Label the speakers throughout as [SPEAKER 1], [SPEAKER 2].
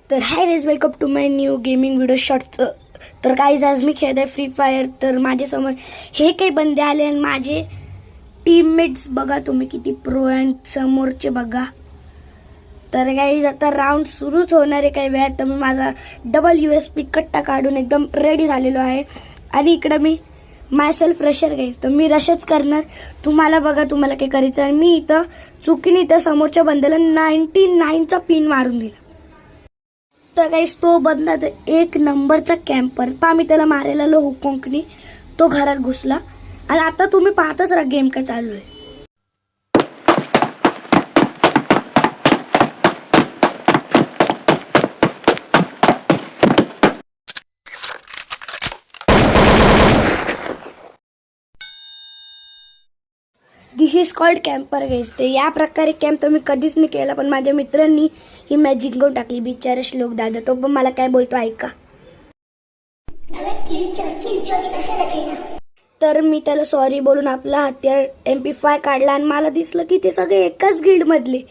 [SPEAKER 1] तर hi guys, welcome to my new gaming video short. तर guys आज मी खेळत आहे फ्री फायर. तर माझ्यासमोर हे काही बंदे आले आणि माझे टीममेट्स बघा तुम्ही किती प्रो आणि समोरचे बघा. तर गाइस आता राऊंड सुरूच होणार आहे काही वेळात. तर मी माझा डबल USB कट्टा काढून एकदम रेडी झालेलो आहे आणि इकडं मी मायसेल्फ रशर गाइस. तर मी रशच करणार. तुम्हाला बघा तुम्हाला काय करायचं. आणि मी इथं चुकीने इथं समोरच्या बंद्याला 99चा पिन मारून दिला. तर गाइस तो बंदा एक नंबरचा कॅम्पर पा मी त्याला मारायला लो हुकोंकनी तो घरात घुसला. आणि आता तुम्ही पाहतच राहा गेम काय चालू आहे. दिस इज कॉल्ड कॅम्पर गाइस. ते या प्रकारे कॅम्प तर मी कधीच नाही केला, पण माझ्या मित्रांनी ही मॅच जिंकवून टाकली. बिचारा श्लोक दादा तो पण मला काय बोलतो ऐका. तर मी त्याला सॉरी बोलून आपला हत्यार MP5 काढला आणि मला दिसलं की ते सगळे एकाच गिल्ड मधले.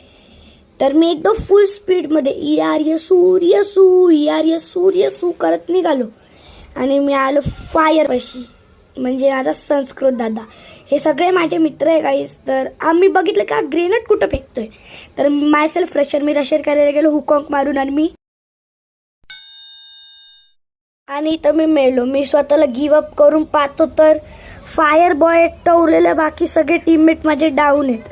[SPEAKER 1] तर मी एकदम फुल स्पीड मध्ये सूर्यसू करत निघालो आणि मी आलो फायर पाशी, म्हणजे माझा संस्कृत दादा. हे सगळे माझे मित्र आहे गाईस. तर आम्ही बघितलं का ग्रेनेड कुठं फेकतोय. तर मायसेल्फ रशर मी रशर करायला गेलो हुकॉंक मारून आणि इथं मी मेलो. मी स्वतःला गिव्ह अप करून पाहतो तर फायर बॉय एकटा उरलेला, बाकी सगळे टीममेट माझे डाऊन आहेत.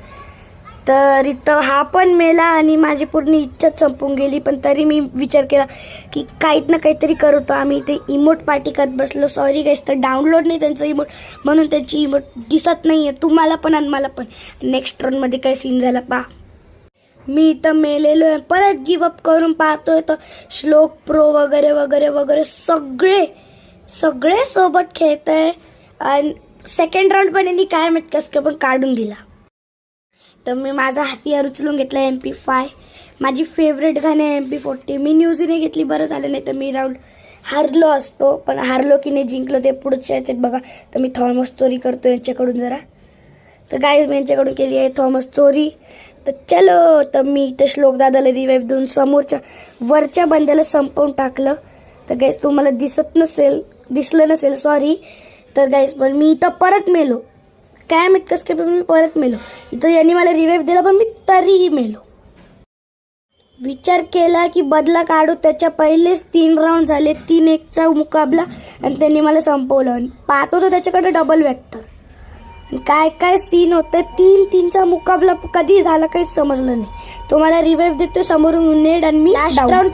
[SPEAKER 1] तर इथं हा पण मेला आणि माझी पूर्ण इच्छाच संपून गेली. पण तरी मी विचार केला की काहीत ना काहीतरी करतो. आम्ही इथे इमोट पार्टी करत बसलो. सॉरी गाईस, तर डाउनलोड नाही त्यांचं इमोट म्हणून त्यांची इमोट दिसत नाही आहे तुम्हाला पण आणि मला पण. नेक्स्ट राऊंडमध्ये काय सीन झाला पा. मी इथं मेलेलो आहे. परत गिव्ह अप करून पाहतोय तर श्लोक प्रो वगैरे वगैरे वगैरे सगळे सोबत खेळत आहे. आणि सेकंड राऊंड पण यांनी काय माहित कसं काय पण काढून दिला. तर मी माझा हत्यार उचलून घेतला MP5. माझी फेवरेट गाणे MP40. मी न्यूजने घेतली बरं झालं, नाही तर मी राऊंड हारलो असतो. पण हारलो की नाही जिंकलो ते पुढच्या याच्यात बघा. तर मी थॉमस चोरी करतो यांच्याकडून जरा. तर गाईज मी यांच्याकडून केली आहे थॉमस चोरी. तर चलो. तर मी इथं श्लोक दादाला रिवाईव्ह देऊन समोरच्या वरच्या बंद्याला संपवून टाकलं. तर गाईज तुम्हाला दिसलं नसेल सॉरी. तर गाईज पण मी इथं परत मेलो. काय माहित कसं काय पण मी परत मेलो. इथं यांनी मला रिवाईव्ह दिला पण मी तरीही मेलो. विचार केला की बदला काढू. त्याच्या पहिलेच 3 राऊंड झाले, 3-1चा मुकाबला आणि त्यांनी मला संपवलं. पाहतो तो त्याच्याकडे डबल वेक्टर. काय काय सीन होतं. 3-3चा मुकाबला कधी झाला काहीच समजलं नाही. तो मला रिवाईव्ह देतो समोरून नेड आणि मी लास्ट राऊंड